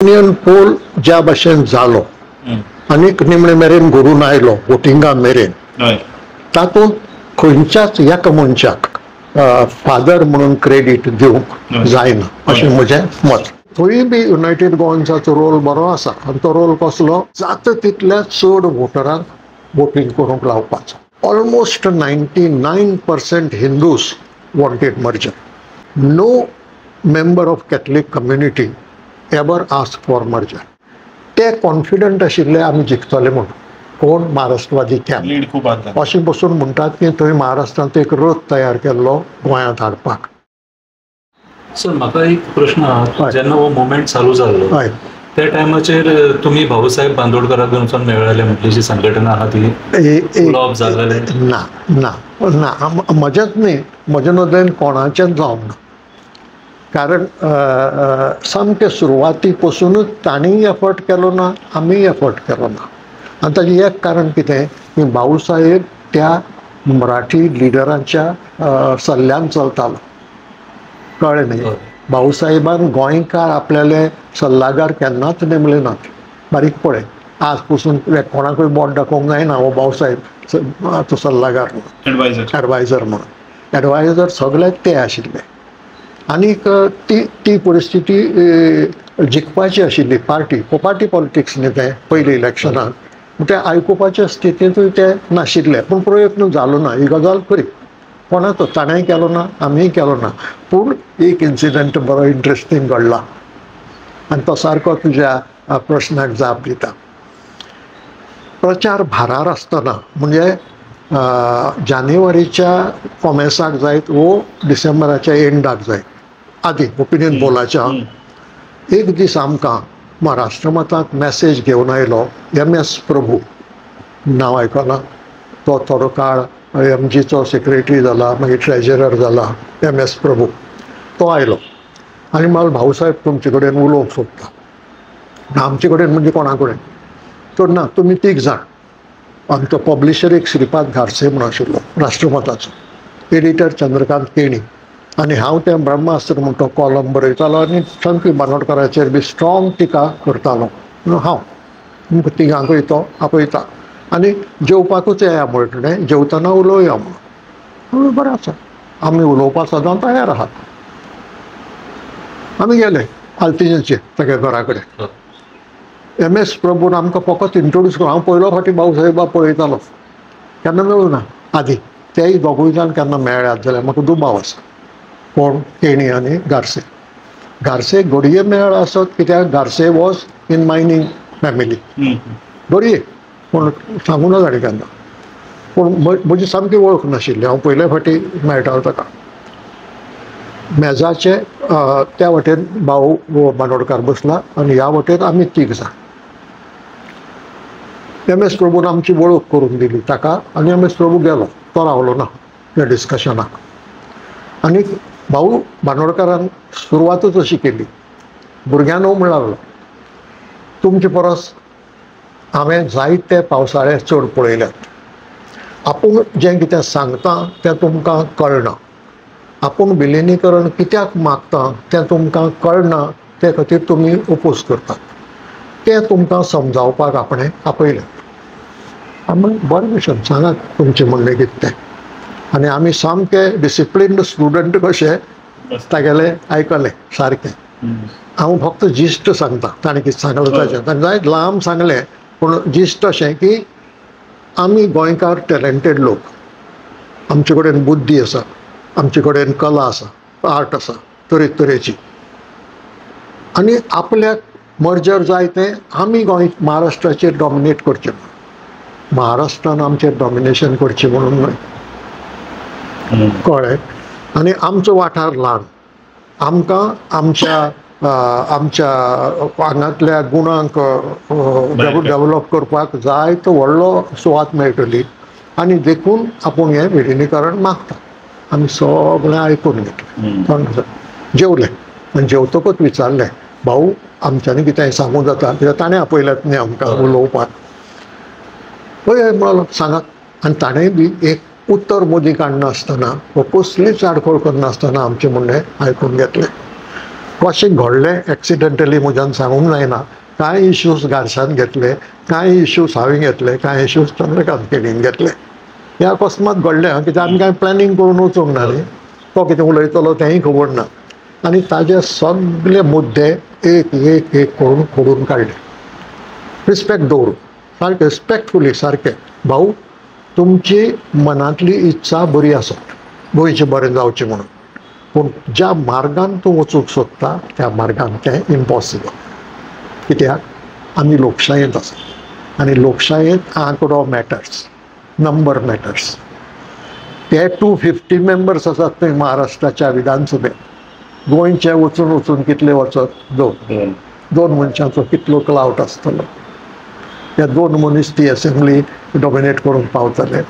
Opinion poll ज्या भाशेन जालो आनीक निमणे मेरेन घडून आयलो वोटिंगा मेरेन तातूंत खंयच्याच एका मनशाक फादर म्हणून क्रेडीट दिवंक जायना अशें म्हजें मत. थंय बी युनायटेड गोवन्साचो रोल बरो आसा आनी तो रोल कसलो, जाता तितल्या चड वोटरांक वोटींग करूंक लावपाचो. Almost 99% Hindus wanted merger. No member of Catholic community ever ask for merger. ते कॉन्फिडंट आशिल्ले आमी जिखतले म्हणून. कोण महाराष्ट्रवादी कॅम्प अशें बसून म्हणटात की थंय महाराष्ट्रांत एक रथ तयार केल्लो गोंयांत हाडपाक. सर म्हाका एक प्रश्न आहा, जेन्ना हो मुवमेंट चालू जाल्लो त्या टायमाचेर तुमी भाऊसाहेब बांदोडकराक वचून मेळ्ळेले म्हटली जी संघटना आहा ती फॉलो जाल्ले? ना ना ना, म्हजेंच न्ही, म्हजे नदरेन कोणाचेंच जावंक ना. कारण सामके सुरवाती पसूनच ताणीय एफर्ट केलो ना, आमीय एफर्ट केलो ना. आनी ताजें एक कारण कितें की भाऊसाहेब त्या मराठी लिडरांच्या सल्ल्यान चलतालो. कळ्ळें न्ही? भाऊसाहेबान गोंयकार आपल्याले सल्लागार केन्नाच नेमले नात. बारीक पळय, आज पसून कोणाकूय बोट दाखोवंक जायना हो भाऊसाहेब तो सल्लागार म्हणून, एडवायझर म्हणून. एडवायझर सगळे ते आशिल्ले. आनीक ती परिस्थिती जिखपाची आशिल्ली. पार्टी पॉलिटिक्स न्ही तें पयलीं इलेक्शनाक. ते आयकुपाच्या स्थितींतूय ते नाशिल्ले, पूण प्रयत्न जालो ना. ही गजाल खरी. कोणाचो ताणेंय केलो ना, आमीय केलो ना. पूण एक इन्सिडंट बरो इंट्रस्टींग घडला आनी तो सारको तुज्या प्रश्नाक जाप दिता. प्रचार भारार आसतना म्हणजे जानेवारीच्या कोमेसाक जायत वो डिसेंबराच्या एंडाक जायत, आदी ओपिनियन पोलाच्या एक दीस आमकां राष्ट्रमतांत मॅसेज घेवन आयलो MS प्रभू. नांव आयकलां? तो थोडो काळ MGचो सेक्रेटरी जाला, मागीर ट्रेजरर जाला. MS प्रभू तो आयलो आनी म्हाका भाऊसाहेब तुमचे कडेन उलोवंक सोदता. आमचे कडेन म्हणजे कोणा कडेन? तो ना, तुमी तीग जाण. आनी तो पब्लिशर एक श्रीपाद घारसे म्हणून आशिल्लो राष्ट्रमताचो, एडिटर चंद्रकांत केणी. आनी हांव तें ब्रह्मास्त्र म्हणून तो कॉलम बरयतालो आनी सामकी बांदोडकराचेर बी स्ट्रॉंग टिका करतालो. हांव तुमकां तिगांकूय तो आपयता आनी जेवपाकूच येया म्हणलें, जेवतना उलोवया म्हणून. बरें आसा, आमी उलोवपाक सदां तयार आहात. आमी गेले आल्तिजेचेर तागे घरा कडेन. MS प्रभून आमकां फकत इंट्रोड्यूस करून, हांव पयलो फावटी भाऊसाहेबा पळयतालो, केन्ना मेळूं ना आदी. तेय दोगूय जाण केन्ना मेळ्ळ्यात जाल्यार म्हाका दुबाव आसा. कोण? केणी आनी गारसे. गारसे घडये मेळ आसत, कित्याक गारसे वॉज इन मायनींग फॅमिली. घडये पूण सांगूं ना ताणें केन्ना. पूण म्हजी सामकी वळख नाशिल्ली. हांव पयले फावटी मेळटालो ताका. मेजाचे त्या वटेन भाऊ बांदोडकार बसला आनी ह्या वटेन आमी तीग जाण. MS प्रभून आमची वळख करून दिली ताका आनी MS प्रभू गेलो. तो रावलो ना त्या डिस्कशनाक. आनी भाऊ बांदोडकारान सुरवातूच अशी केली. भुरग्यांनो म्हण लागलो, तुमचे परस हांवें जायते पावसाळे चड पळयल्यात. आपूण जें कितें सांगता तें तुमकां कळना. आपूण विलिनीकरण कित्याक मागता तें तुमकां कळना, ते खातीर तुमी ओपोज करतात. तें तुमकां समजावपाक आपणें आपयलें. आमी बरें भशेन सांगात तुमचें म्हणणें कितें तें. आनी आमी सामके डिसिप्लिन्ड स्टुडंट कशे तागेले आयकले सारकें. हांव फक्त जिस्ट सांगता, ताणें कितें सांगलें ताचें. ताणें जायत लांब सांगलें, पूण जिस्ट अशें की आमी गोंयकार टॅलंटेड लोक. आमचे कडेन बुद्धी आसा, आमचे कडेन कला आसा, आर्ट आसा तरेतरेची. आनी आपल्याक मर्जर जाय तें आमी गोंय महाराष्ट्राचेर डॉमिनेट करचें, महाराष्ट्रान आमचेर डॉमिनेशन करचें म्हणून न्हय. कळ्ळें? आनी आमचो वाठार ल्हान. आमकां आमच्या हांगातल्या गुणांक डेवलप करपाक जाय तो व्हडलो सुवात मेळटली. आनी देखून आपूण हें विलिनीकरण मागता. आमी सगळें आयकून घेतलें. जेवले आनी जेवतकूच विचारलें, भाऊ आमच्यांनी कितें सांगूं जाता? कित्याक ताणें आपयल्यात न्ही आमकां उलोवपाक. पळय म्हणलो सांगात. आनी ताणेंय बी एक उत्तर मोदी काडनासतना वा कसलीच आडखळ करनासतना आमचें म्हणणें आयकून घेतलें. कशें घडलें एक्सिडेंटली म्हज्यान सांगूंक जायना. कांय इश्यूज गार्शान घेतले, कांय इश्यूज हांवें घेतले, कांय इश्यूज चंद्रकांत केडीन घेतले. हें अकस्मात घडलें, कित्याक आमी कांय प्लॅनिंग करून वचूंक ना न्ही. तो कितें उलयतलो तेंय खबर ना. आनी ताजे सगळे मुद्दे एक एक एक करून खोडून काडले. रिस्पेक्ट दवरून सारकें रिस्पेक्टफुली सारकें, भाऊ तुमची मनांतली इच्छा बरी आसत, गोंयचें बरें जावचें म्हणून, पूण ज्या मार्गान तूं वचूंक सोदता त्या मार्गान तें इम्पॉसिबल. कित्याक आमी लोकशायेंत आसात आनी लोकशायेंत आंकडो मॅटर्स, नंबर मॅटर्स. ते 250 मेंबर्स आसात थंय महाराष्ट्राच्या विधानसभेत. गोंयचे वचून वचून कितले वचत? दोन मनशांचो कितलो क्लावट आसतलो. ते 2 मनीस ती असेंब्ली डॉमिनेट करून पावतले.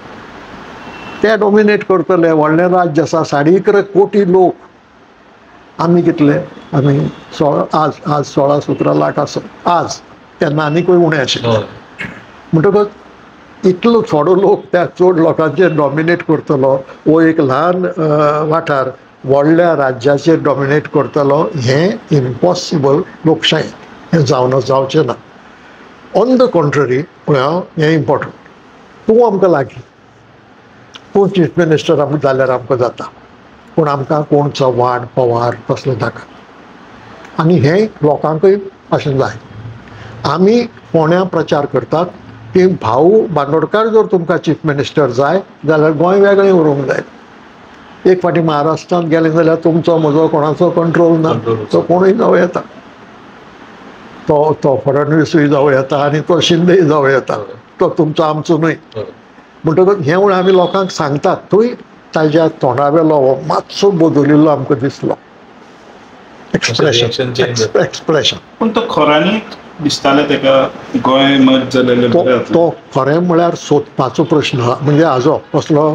ते डॉमिनेट करतले. व्हडलें राज्य आसा, 11.5 कोटी लोक. आमी कितले? आमी आज 16-17 लाख आसत आज. तेन्ना आनीकूय उणें आशिल्लें. म्हणटकच इतलो थोडो लोक त्या चड लोकांचेर डॉमिनेट करतलो, वो एक ल्हान वाठार व्हडल्या राज्याचेर डॉमिनेट करतलो, हें इम्पॉसिबल लोकशायेंत. हें जावचें ना. ऑन द कॉन्ट्ररी पळय, हें इम्पॉर्टंट. तूं आमकां लागीं, तूं चीफ मिनिस्टर जाल्यार आमकां जाता, पूण आमकां कोणचो वाड पवार तसलो नाका. आनी हें लोकांकूय अशें जाय. आमी फोंड्या प्रचार करतात की भाऊ बांदोडकार जर तुमकां चीफ मिनिस्टर जाय जाल्यार गोंय वेगळें उरूंक जाय. एक फावटी महाराष्ट्रांत गेले जाल्यार तुमचो म्हजो कोणाचो कंट्रोल ना. तो कोणूय जावं येता. तो फडणवीसूय जावं येता आनी तो शिंदेय जावं येता. तो तुमचो आमचो न्हय. म्हणटकच हें म्हणून आमी लोकांक सांगतात. थंय ताज्या तोंडावेलो हो मातसो बदलिल्लो आमकां दिसलो. एक्सप्रेशन. पूण तो खऱ्यांनी दिसतालें तेका गोंय मत जालेलें. तो खरें म्हळ्यार सोदपाचो प्रश्न आहा. म्हणजे हाजो कसलो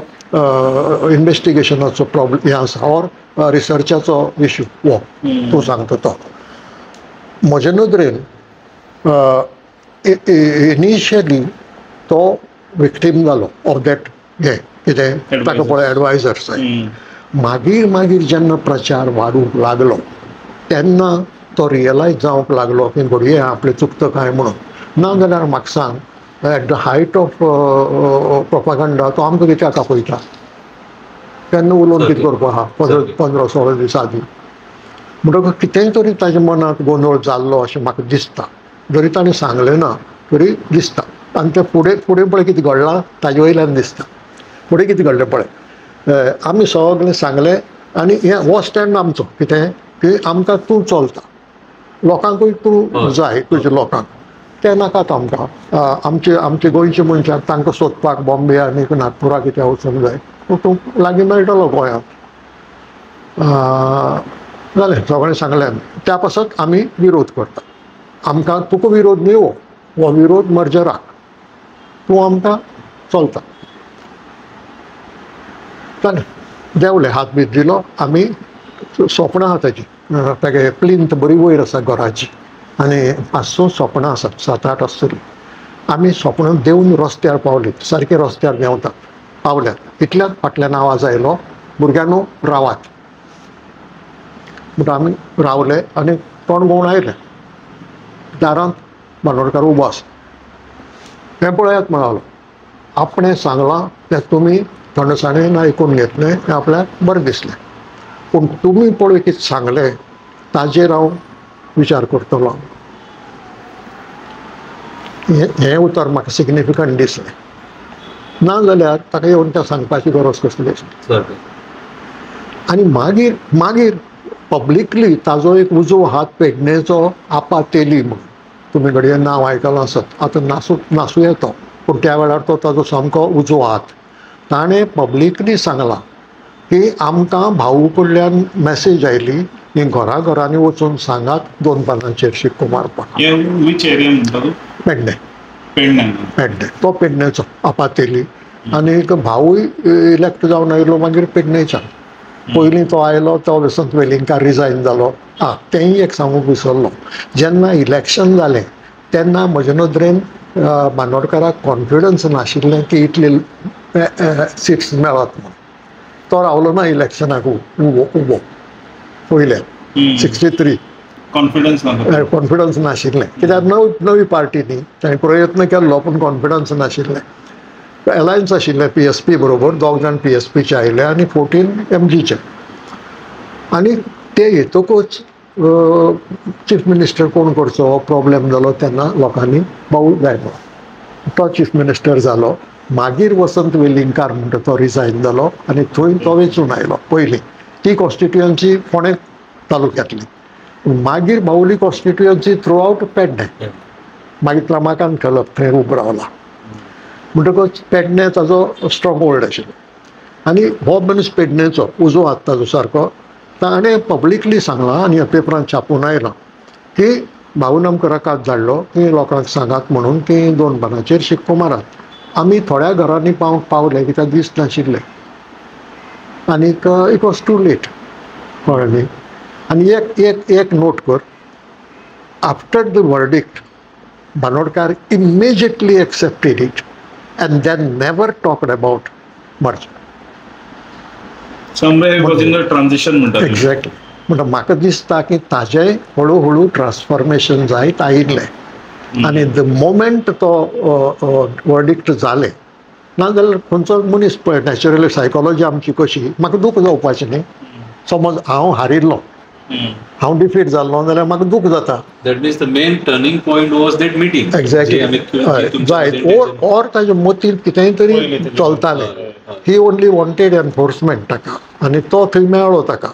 इन्वेस्टिगेशनाचो प्रॉब्लेम हें आसा ऑर रिसर्चाचो इश्यू हो तूं सांगता तो. म्हजे नदरेन इनिशियली तो विक्टीम जालो ऑफ दॅट हें कितें ताका पळय एडवायजर्स जाय. मागीर जेन्ना प्रचार वाडूंक लागलो तेन्ना तो रियलायज जावंक लागलो की घडये आपलें चुकता काय म्हणून. ना जाल्यार म्हाका सांग, at the height of propaganda तो आमकां कित्याक आपयता? तेन्ना उलोवन कितें करपा आहा 15-16 दीस आदीं. म्हणटकच कितेंय तरी ताच्या मनांत गोंदळ जाल्लो अशें म्हाका दिसता. जरी ताणें सांगलें ना तरी दिसता. आनी तें फुडें पळय कितें घडलां ताजे वयल्यान दिसता. फुडें कितें घडलें पळय, आमी सगळें सांगलें आनी हो स्टँड आमचो कितें की आमकां तूं चलता, लोकांकूय तूं जाय, तुज्या लोकांक तें नाकात आमकां. आमचे गोंयचे मनशाक तांकां सोदपाक बॉम्बे आनी नागपुरा कितें वचूंक जाय, तूं लागीं मेळटलो गोंयांत. जालें, सगळें सांगलें. त्या पासत आमी विरोध करता. आमकां तुका विरोध न्ही हो विरोध मर्जराक. तूं आमकां चलता. जालें, देंवलें, हात बीत दिलो. आमी सोपणां आहा ताजी, तेगे प्लिंथ बरी वयर आसा घराची आनी 500 सोपणां आसात, 7-8 आसतलीं. आमी सोपणां देंवन रस्त्यार पावलीं, सारके रस्त्यार देंवतात, पावल्यात. इतल्याच फाटल्यान आवाज आयलो, भुरग्यांनो रावात. म्हणटा आमी रावले आनी तोंड घुंवडावन आयले. दारांत बांदोडकार उबो आसा. हें पळयात म्हणालो. आपणें सांगलां तें तुमी थंडसाणेन आयकून घेतलें, तें आपल्याक बरें दिसलें. पूण तुमी पळय कितें सांगलें ताजेर हांव विचार करतलो. हें उतर म्हाका सिग्निफिकंट दिसलें. ना जाल्यार ताका येवन तें सांगपाची गरज कसली दिसली. आनी मागीर पब्लिकली ताजो एक उजो हात पेडणेचो आपा तेली म्हूण तुमी घडये नांव आयकलां आसत. आतां नासूं येतो, पूण त्या वेळार तो ताजो सामको उजो हात. ताणें पब्लिकली सांगलां की आमकां भाऊ कडल्यान मॅसेज आयली की घरांनी वचून सांगात 2 पानांचेर शिक्को मारपाक. पेडणे. तो पेडणेचो आपा तेली. आनी भाऊय इलेक्ट जावन आयलो मागीर पेडणेच्यान. पयलीं तो आयलो तो वसंत वेलिंगकार रिजायन जालो. तेंय एक सांगूंक विसरलो. जेन्ना इलेक्शन जालें तेन्ना म्हजे नदरेन बांदोडकाराक कॉन्फिडन्स नाशिल्लें की इतले सिट्स मेळत म्हणून. तो रावलो ना इलेक्शनाक उबो पयल्यान. 63 कॉन्फिडन्स ना कॉन्फिडन्स नाशिल्लें कित्याक नवी पार्टी न्ही ताणें प्रयत्न केल्लो पूण कॉन्फिडन्स नाशिल्लें अलायन्स आशिल्लें PSP बरोबर 2 जाण PSPचे आयले आनी 14 MGचे आनी ते येतकूच चीफ मिनिस्टर कोण करचो प्रॉब्लेम जालो तेन्ना लोकांनी भाऊ जाय म्हणून तो चीफ मिनिस्टर जालो मागीर वसंत वेलिंगकार म्हणटा तो रिजायन जालो आनी थंय तो वेंचून आयलो पयलीं ती कॉन्स्टिट्युएन्सी फोंडे तालुक्यांतली मागीर बावली कॉन्स्टिट्युएन्सी थ्रू आवट पेडणे मागीर क्रमांकान घालप थंय उबो रावला म्हणटकच पेडणे ताजो स्ट्रॉंग होल्ड आशिल्लो आनी हो मनीस पेडणेचो उजो हात ताजो सारको ताणें पब्लिकली सांगलां आनी ह्या पेपरांत छापून आयलां की भाऊन आमकां रकाद धाडलो की लोकांक सांगात म्हणून की 2 बाणाचेर शिक्को मारात आमी थोड्या घरांनी पावले कित्याक दीस नाशिल्ले आनीक इट वॉज टू लेट कळ्ळें न्ही आनी एक नोट कर after the verdict Bandodkar immediately accepted it and then never talked about merger. Somewhere it was in the transition म्हणटा Exactly. म्हणटा म्हाका दिसता की ताजें हळू ट्रान्सफॉर्मेशन जायत आयिल्लें आनी द मोमेंट तो वर्डिक्ट जालें नाजाल्यार खंयचो मनीस पळय नॅचरली सायकोलॉजी आमची कशी म्हाका दूख जावपाचें न्ही समज हांव हारिल्लो हांव डिफीट जाल्लो जाल्यार म्हाका दूख जाता That means the main turning point was that meeting. Exactly जायत ओर ताजे मतींत कितेंय तरी चलतालें ही ओन्ली वॉन्टेड एनफोर्समेंट ताका आनी तो थंय मेळ्ळो ताका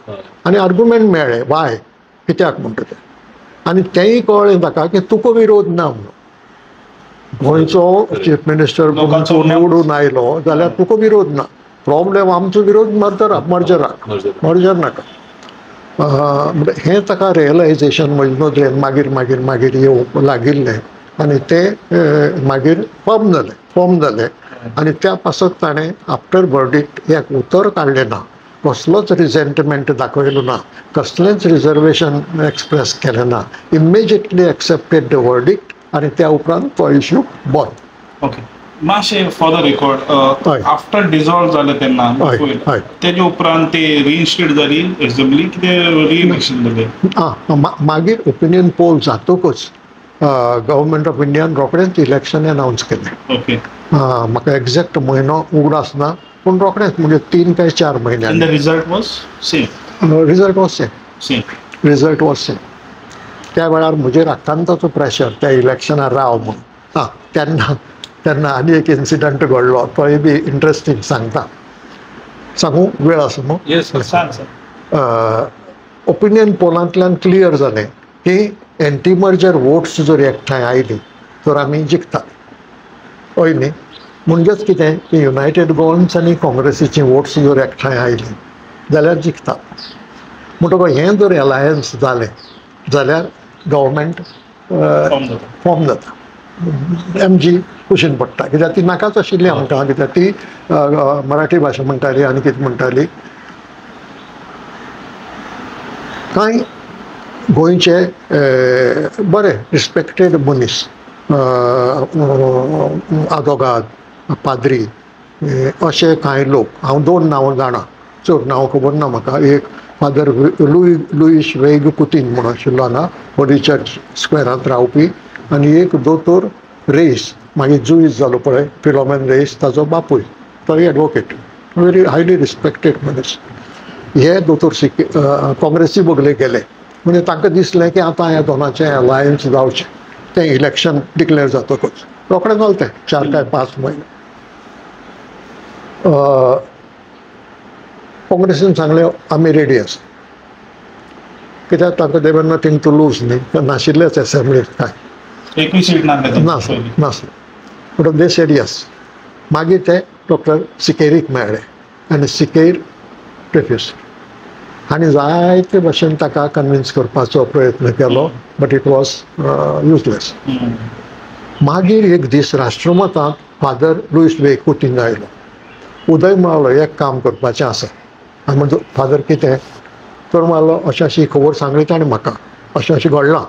आनी आर्ग्युमेंट मेळ्ळे वाय कित्याक म्हणटा तें आनी तेंय कळ्ळें ताका की तुका विरोध ना म्हणून गोंयचो चीफ मिनिस्टर म्हणून निवडून आयलो जाल्यार तुका विरोध ना प्रॉब्लेम आमचो विरोध मर्जर नाका म्हणजे हें ताका रियलायजेशन म्हजे नदरेन मागीर येवंक लागिल्लें आनी तें मागीर फॉर्म जालें आनी त्या पासत ताणें आफ्टर वर्डिक्ट एक उतर काडलें ना कसलोच रिझेंटमेंट दाखयलो ना कसलेंच रिजर्वेशन एक्सप्रेस केलें ना इमिजिएटली एक्सेप्टेड द वर्डिक्ट आनी त्या उपरांत तो इश्यू बंद ओके मातशें for the record after dissolve जालें तेन्ना तेजे उपरांत ती रिइन्स्टेट जाली एसेंब्ली कितें रिइलेक्शन जालें मागीर ओपिनियन पोल जातकूच गव्हर्मेंट ऑफ इंडियान रोखडेंच इलेक्शन अनावन्स केलें ओके म्हाका एक्झॅक्ट म्हयनो उगडास ना पूण रोखडेंच म्हणजे 3 काय 4 म्हयन्यांनी result was same result was same त्या वेळार म्हजेर आकांताचो प्रेशर त्या इलेक्शनार राव म्हणून तेन्ना आनी एक इन्सिडंट घडलो तोय बी इंट्रस्टींग सांगू वेळ आसा न्हू ओपिनियन पोलांतल्यान क्लियर जालें की एंटी मर्जर वोट्स जर एकठांय आयली तर आमी जिखतात हय न्ही म्हणजेच कितें की युनायटेड गोवन्स आनी काँग्रेसीची वोट्स जर एकठांय आयली जाल्यार जिखतात म्हणटकच हें जर अलायन्स जालें जाल्यार गव्हर्मेंट फॉर्म जाता MG कुशीन पडटा कित्याक ती नाकाच आशिल्ली आमकां कित्याक ती मराठी भाशा म्हणटाली आनी कितें म्हणटाली कांय गोंयचे बरे रिस्पेक्टेड मनीस आदोगाद पाद्री अशे कांय लोक हांव 2 नांवां जाणा चड नांव खबर ना म्हाका एक फादर लुईस वेग कुतीन म्हणून आशिल्लो हांगा होली चर्च स्क्वेरांत रावपी आनी एक दोतोर रेईस मागीर जुईस जालो पळय फिलोमेन रेईस ताजो बापूय तोय एडवोकेट व्हेरी हायली रिस्पेक्टेड मनीस हे दोतोर काँग्रेसी बगले गेले म्हणजे तांकां दिसलें की आतां ह्या दोनाचें अलायन्स जावचें तें इलेक्शन डिक्लेअर जातकच रोखडें जालें तें 4 काय 5 म्हयने काँग्रेसीन सांगलें आमी रेडी आसा कित्याक तांकां देवर नथींग टू लूज न्ही नाशिल्लेच एसेंब्लीक काय नासलें म्हणून दे सेड यस मागीर ते डॉक्टर सिकेरीक मेळ्ळे आनी सिकेर रिफ्यूज हांणी जायते भाशेन ताका कन्विन्स करपाचो प्रयत्न केलो बट इट वॉज युजलेस मागीर एक दीस राष्ट्रमतांत फादर लुईस वेग कुतीन आयलो उदय म्हळ्ळो एक काम करपाचें आसा आनी म्हणजे फादर कितें तर म्हळ्ळो अशी अशी खबर सांगली ताणें म्हाका अशें घडलां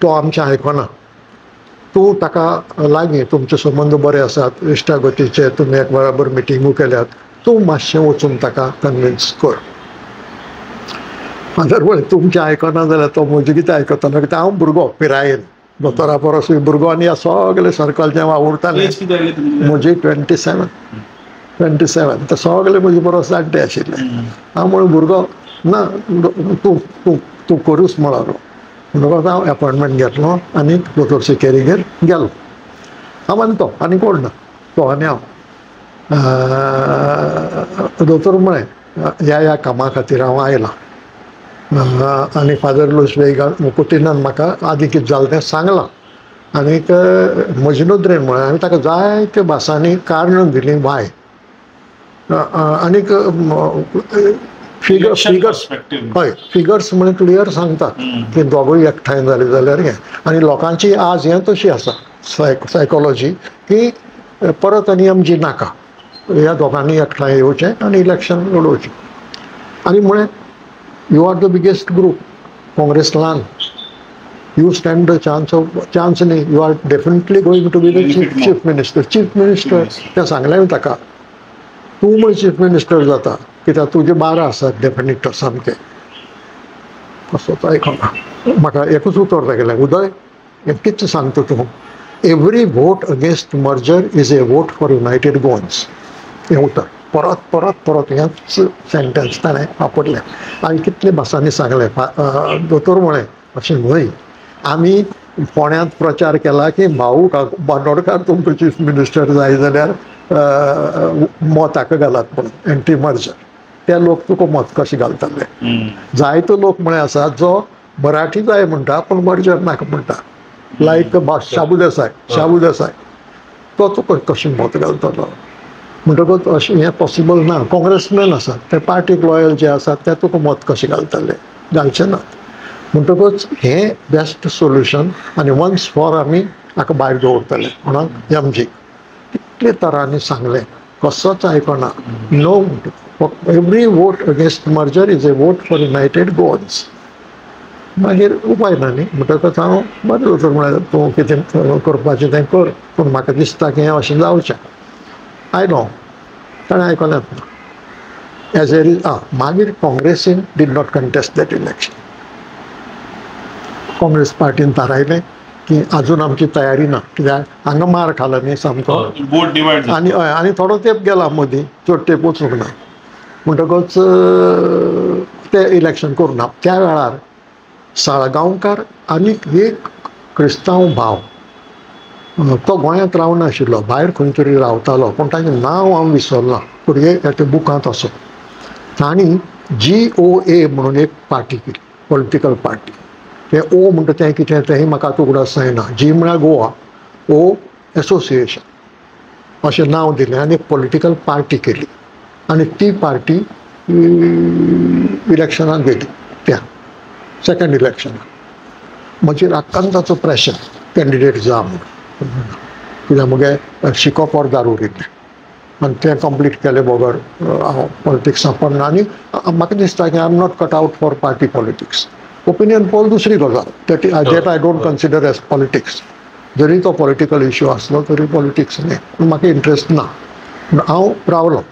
तो आमचें आयकना तूं ताका लागीं तुमचे संबंद बरे आसात इश्टागतीचे तुमी एक बराबर मिटिंगू केल्यात तूं मातशें वचून ताका कन्विन्स कर अदरवायज तुमचें आयकना जाल्यार तो म्हजें कितें आयकतलो कित्याक हांव भुरगो पिरायेन दोतोरा परस भुरगो आनी ह्या सगळे सर्कलचें वावुरतालें. म्हजी 27 ते सगळे म्हजे परस जाणटे आशिल्ले. हांव म्हणून भुरगो ना तूं तूं तूं करूच म्हणलो म्हणटकच हांव एपॉयंटमेंट घेतलो आनी दोतोर सिकेरीगेर गेलो. हांव आनी तो आनी कोण ना तो आनी हांव. दोतोर म्हळें ह्या कामा खातीर हांव आयलां आनी फादर लुईस वेगा मुकुटिनान म्हाका आदीं कितें जालें तें सांगलां. आनीक म्हजे नदरेन म्हळें हांवें ताका जायत्यो भासांनी कारणां दिलीं वाय. आनीक फिगर्स हय फिगर्स म्हण क्लियर सांगता की दोगूय एकठांय जाले जाल्यार हें. आनी लोकांची आज हें तशी आसा सायकोलॉजी की परत आनी आमची नाका ह्या दोगांनी एकठांय येवचें आनी इलेक्शन लडोवचें. आनी म्हळें you are the biggest group Congress ल्हान यू स्टँड द चान्स न्ही you are definitely going to be the chief minister. Chief minister तें सांगलें ताका तूं म्हण चीफ मिनिस्टर जाता कित्याक तुजे 12 आसात डेफिनेट सामके. कसोच आयकना. म्हाका एकूच उतर दाखयलें उदय हें कितें सांगता तूं. Every vote against merger is a vote for United Goans. हें उतर परत परत परत हेंच सेंटेन्स ताणें वापरलें आनी कितले भासांनी सांगलें. दोतोर म्हळें अशें न्हय आमी फोंड्यांत प्रचार केला की भाऊ बांदोडकार तुमकां चीफ मिनिस्टर जाय जाल्यार मत हाका घालात म्हणून एंटी मर्जर. ते लोक तुका मत कशें घालताले. जायतो लोक म्हळें आसा जो मराठी जाय म्हणटा पूण मर्जर नाका म्हणटा लायक शाबू देसाय तो तुका कशें मत घालतलो. म्हणटकच अशें हें पॉसिबल ना. काँग्रेसमॅन आसात ते पार्टीक लॉयल जे आसात ते तुका मत कशें घालतले घालचे नात. म्हणटकच हें बेस्ट सोल्युशन आनी वन्स फॉर आमी हाका भायर दवरतले म्हणून एमजी कितले तरांनी सांगलें कसोच आयकना. Know every vote against merger is a vote for United Goans. मागीर उपाय ना न्ही म्हणटकच हांव बरें दोतोर म्हळ्यार तूं कितें करपाचें तें कर पूण म्हाका दिसता की हें अशें जावचें. आयलो ताणें आयकलेंच ना. एज ए मागीर काँग्रेसीन did not contest that election. Congress पार्टीन थारायलें की आजून आमची तयारी ना कित्याक हांगा मार खाला न्ही सामको आनी हय आनी थोडो तेंप गेला मदीं चड तेंप वचूंक ना. म्हणटकच ते इलेक्शन करूं ना. त्या वेळार साळगांवकार आनीक एक क्रिस्तांव भाव तो गोंयांत रावनाशिल्लो भायर खंय तरी रावतालो पूण ताचें नांव हांव विसरलां पूण ते बुकांत आसो. तांणी GOA म्हणून एक पार्टी केली पॉलिटिकल पार्टी. तें ओ म्हणटा तें कितें तेंय म्हाका आतां उगडास जायना. जी म्हळ्यार गोवा ओ एसोसिएशन अशें नांव दिलें आनी एक पॉलिटिकल पार्टी केली आनी ती पार्टी इलेक्शनाक गेली. त्या सेकंड इलेक्शनाक म्हजेर आक्कांताचो प्रेशर कॅन्डिडेट जा म्हणून कित्याक म्हगे शिकोप अर्दार उरिल्लें आनी तें कंप्लीट केलें बगर हांव पॉलिटिक्सांत पडना. आनी म्हाका दिसता की I am not cut out for party politics. Opinion poll दुसरी गजाल that I don't consider as politics. जरी तो पॉलिटिकल इश्यू आसलो तरी पॉलिटिक्स न्ही पूण म्हाका इंट्रस्ट ना. हांव रावलो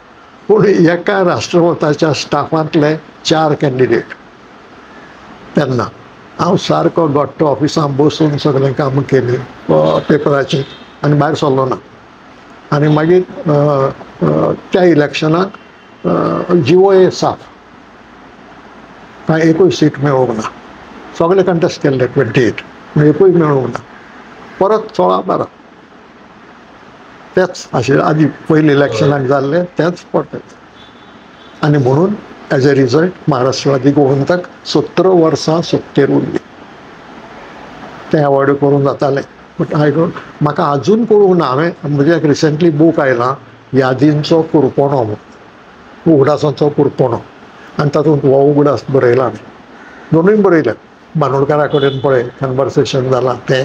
पूण एका राष्ट्रमताच्या स्टाफांतले 4 कॅन्डिडेट. तेन्ना हांव सारको घट्ट ऑफिसांत बसून सगळें काम केलें पेपराचें आनी भायर सरलो ना. आनी मागीर त्या इलेक्शनाक GOA साफ कांय एकूय सीट मेळूंक ना. सगळे कंटेस्ट केल्ले 28 पूण एकूय मेळूंक ना. परत 16-12 तेच आशिल्ले आदी पयलीं इलेक्शनाक जाल्ले तेच पडटात. आनी म्हणून एज अ रिजल्ट महाराष्ट्रवादी गोवंतक 17 वर्सां सत्तेर उरली. तें अवॉयड करूं जातालें बट आय डोंट म्हाका आजून कळूंक ना. हांवें म्हजें एक रिसंटली बूक आयलां यादींचो कुरपणो म्हणून उगडासांचो कुरपणो आनी तातूंत हो उगडास बरयला. दोनूय बरयल्यात. बांदोडकारा कडेन पळय कन्वर्सेशन जालां तें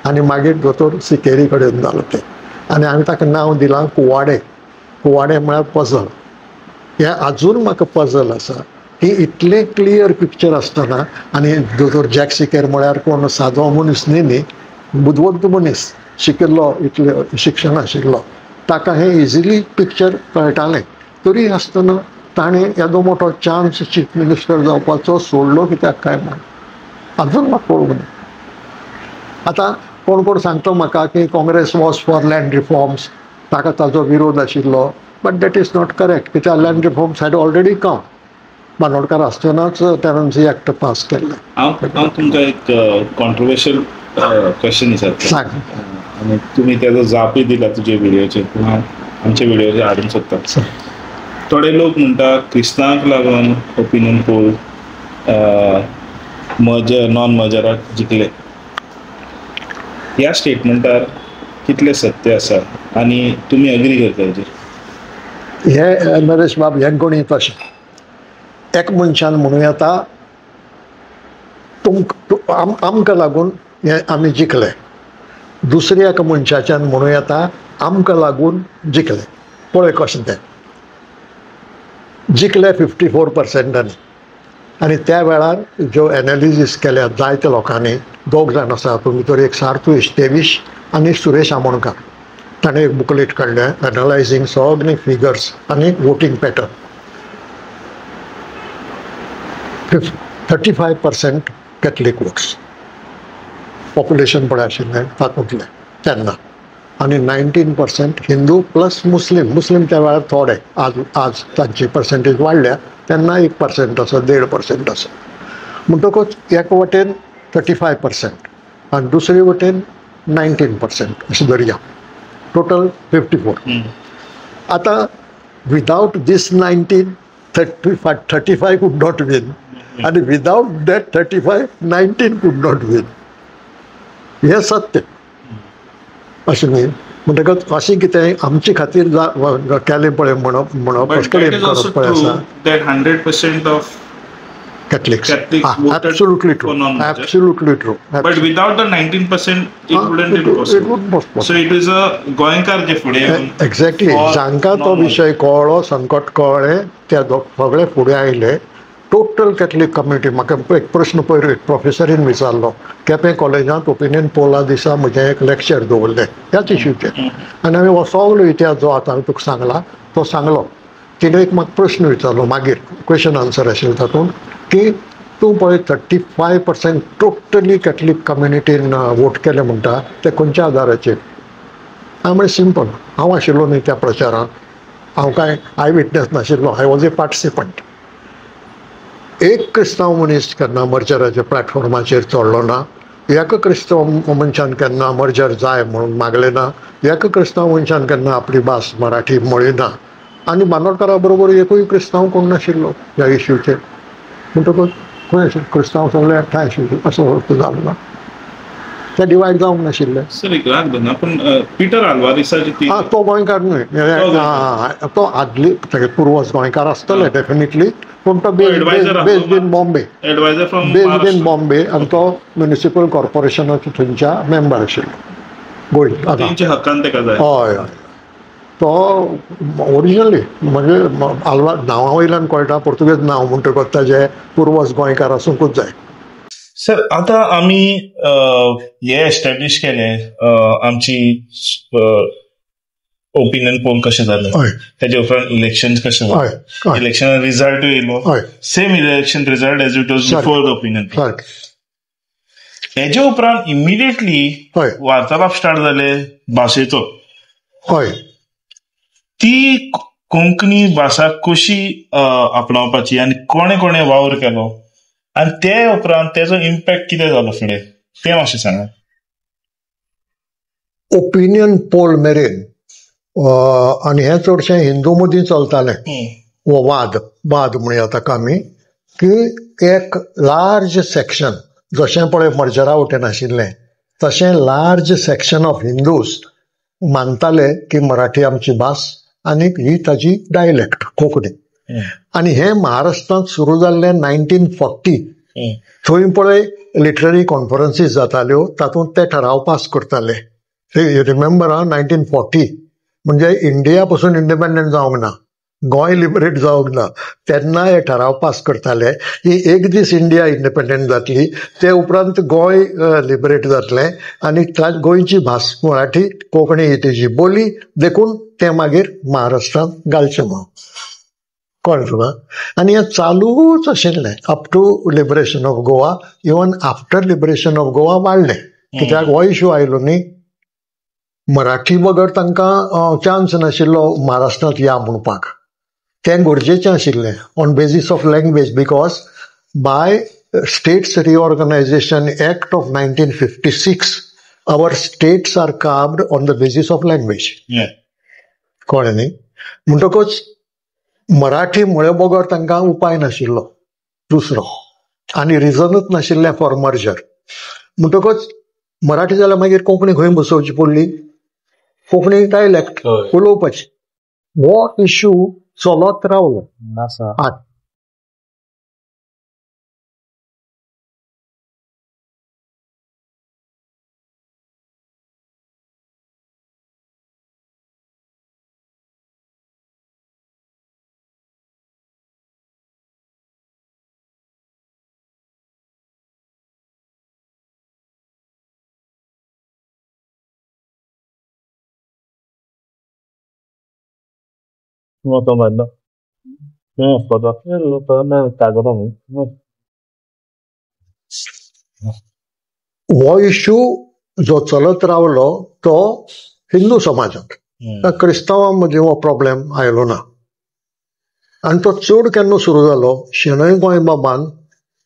आनी मागीर दोतोर सिकेरी कडेन जालां तें. आनी हांवें ताका नांव दिलां कुवाडे. कुवाडे म्हळ्यार पझल. हें आजून म्हाका पझल आसा की इतलें क्लियर पिक्चर आसतना आनी दोतोर जॅक सिकेर म्हळ्यार कोण सादो मनीस न्ही बुदवंत मनीस शिकिल्लो इतलें शिक्षण आशिल्लो ताका हें इजिली पिक्चर कळटालें. तरी आसतना ताणें येदो मोठो चान्स चीफ मिनिस्टर जावपाचो सोडलो कित्याक काय म्हण अजून म्हाका कळूंक ना. आतां कोण कोण सांगता म्हाका की Congress was for land reforms, ताका ताजो विरोध आशिल्लो, but that is not correct कित्याक लँड रिफॉर्म्स हॅड ऑलरेडी कम. बांदोडकार आसतनाच टेनन्सी एक्ट पास केल्ले. हांव तुमकां एक कॉन्ट्रोवर्शियल क्वेश्चन विचारता. सांग. आनी तुमी तेजो जापूय दिला तुजे व्हिडिओचेर, पूण हांव आमचे व्हिडिओचेर हाडूंक सोदता. थोडे लोक म्हणटा क्रिस्तांवांक लागून ओपिनियन पोल मर्जर नॉन मर्जराक जिखले. ह्या स्टेटमेंटार कितले सत्य आसा आनी तुमी अग्री करता हेजेर? हे नरेश बाब हें गणीत अशें, एक मनशान म्हणूं येता आमकां लागून हे आमी जिखले, दुसऱ्या एका मनशाच्यान म्हणूं येता आमकां लागून जिखले. पळय कशें तें जिखले 54%. आनी त्या वेळार ज्यो एनालिसीस केल्या जायत्या लोकांनी, दोग जाण आसा हातूंत भितर, एक सार्थुश तेवीश आनी सुरेश आमोणकार, ताणें एक बुकलेट काडलें एनालायझींग सगळीं फिगर्स आनी voting pattern. 35% Catholic votes population पळय आशिल्लें तातूंतलें तेन्ना, आनी 19% हिंदू प्लस मुस्लीम त्या वेळार थोडे. आज तांची पर्सेंटेज वाडल्या, तेन्ना 1% आसा, 1.5% आसा. म्हणटकूच एक वटेन 35% आनी दुसरे वटेन 19% अशें धरया, टोटल 54. आतां without this 19, 35 could not win, and without that 35, 19 could not win. हे सत्य अशें न्ही. म्हणटकच अशें कितें आमचे खातीर केलें पळय म्हणप क्लेम करप पळय आसा. that 100% of Catholics. voted Absolutely true. for non-major. Absolutely true. But without the 19%, it wouldn't be possible. It wouldn't possible. So it is a गोंयकार जे फुडें येवन एक्झॅक्टली जांकां तो विशय कळ्ळो, संकट कळ्ळें, ते सगळे फुडें आयले. Total Catholic community. म्हाका एक प्रश्न पयर एक प्रोफेसरीन विचारलो, केपें कॉलेजांत ओपिनियन पोला दिसा म्हजें एक लेक्चर दवरलें ह्याच इश्यूचेर, आनी हांवें हो सगलो इतिहास जो आतां तुका सांगला तो सांगलो. तिणें एक म्हाका प्रश्न विचारलो मागीर, क्वेश्चन आन्सर आशिल्लें तातूंत, की तूं पळय 35% टोटली कॅथलीक कम्युनिटीन वोट केलें म्हणटा तें खंयच्या आदाराचेर? हांव म्हणलें सिंपल, हांव आशिल्लो न्ही त्या प्रचारांत, हांव काय आय विटनेस नाशिल्लो, आय वॉज ए पार्टिसिपंट. एक क्रिस्तांव मनीस केन्ना मर्जराच्या प्लॅटफॉर्माचेर चडलो ना, एक क्रिस्तांव मनशान केन्ना मर्जर जाय म्हणून मागलें ना, एक क्रिस्तांव मनशान केन्ना आपली भास मराठी म्हळी ना, आनी बांदोडकारा बरोबर एकूय क्रिस्तांव कोण नाशिल्लो ह्या इश्यूचेर. म्हणटकूच खंय क्रिस्तांव सगळे एकठांय आशिल्ले असो अर्थ जालो ना, ते डिवायड जावंक नाशिल्ले. सर एक राग धरना, पूण पिटर आल्वारिसाची ती तो गोंयकार न्हय, तो आदली तेगे पुर्वज गोंयकार आसतले डेफिनेटली, पूण तो based in Bombay, adviser from based in Bombay, आनी तो म्युनिसिपल कॉर्पोरेशनाचो थंयच्या मेंबर आशिल्लो गोंय. तेंच्या हक्कान तेका जाय. हय हय, तो ओरिजिनली म्हणजे आल्वा नांवा वयल्यान कळटा, पुर्तुगेज नांव म्हणटकच ताजे पुर्वज गोंयकार आसूंकूच जाय. सर आतां आमी हे एस्टॅब्लिश केलें आमची ओपिनियन पोल कशें जालें, तेजे उपरांत इलेक्शन कशें जालें, इलेक्शन रिजल्ट येयलो, same election result as it was before the opinion poll. हेजे उपरांत इमिडिएटली वार्तालाप स्टार्ट जाले भाशेचो. हय, ती कोंकणी भाशा कशी आपणावपाची आनी कोणे कोणे वावर केलो, आनी ते उपरांत तेजो इम्पॅक्ट कितें जालो फुडें तें मातशें सांगा. ओपिनियन पोल मेरेन आनी हें चडशें हिंदू मदीं चलतालें हो वाद म्हणया ताका आमी, की एक लार्ज सेक्शन, जशें पळय मर्जरा वटेन आशिल्लें तशें लार्ज सेक्शन ऑफ हिंदूज मानताले की मराठी आमची भास आनी ही ताजी डायलेक्ट कोंकणी. आनी हें महाराष्ट्रांत सुरू जाल्लें 1940. थंय पळय लिटररी कॉन्फरन्सीस जाताल्यो, तातूंत ते ठराव पास करताले. रिमेंबर 1940 म्हणजे इंडिया पासून इंडिपेंडंट जावंक ना, गोंय लिबरेट जावंक ना, तेन्ना हे ठराव पास करताले की एक दीस इंडिया इंडिपेंडंट जातली, ते उपरांत गोंय लिबरेट जातलें आनी गोंयची भास मराठी, कोंकणी ही तेजी बोली देखून ते मागीर महाराष्ट्रांत घालचें म्हणून. कळ्ळें तुका. आनी हें चालूच आशिल्लें up to liberation of Goa. Even after liberation of Goa वाडलें, कित्याक हो इश्यू आयलो न्ही. मराठी बगर तांकां चान्स नाशिल्लो महाराष्ट्रांत या म्हणपाक. तें गरजेचें आशिल्लें on basis of language, because by states reorganisation act of 1956 our states are carved on the basis of language. कळ्ळें न्ही. म्हणटकच मराठी म्हळे बगर तांकां उपाय नाशिल्लो दुसरो, आनी रिजनूच नाशिल्लें फॉर मर्जर. म्हणटकच मराठी जाल्यार मागीर कोंकणी खंय बसोवची पडली, कोंकणी डायलॅक्ट उलोवपाची. हो इश्यू चलत रावलो. हो इश्यू जो चलत रावलो तो हिंदू समाजात. क्रिस्तांवां मदीं हो प्रॉब्लेम आयलो ना. आनी तो चड केन्ना सुरू जालो, शेणै गोंयबाबान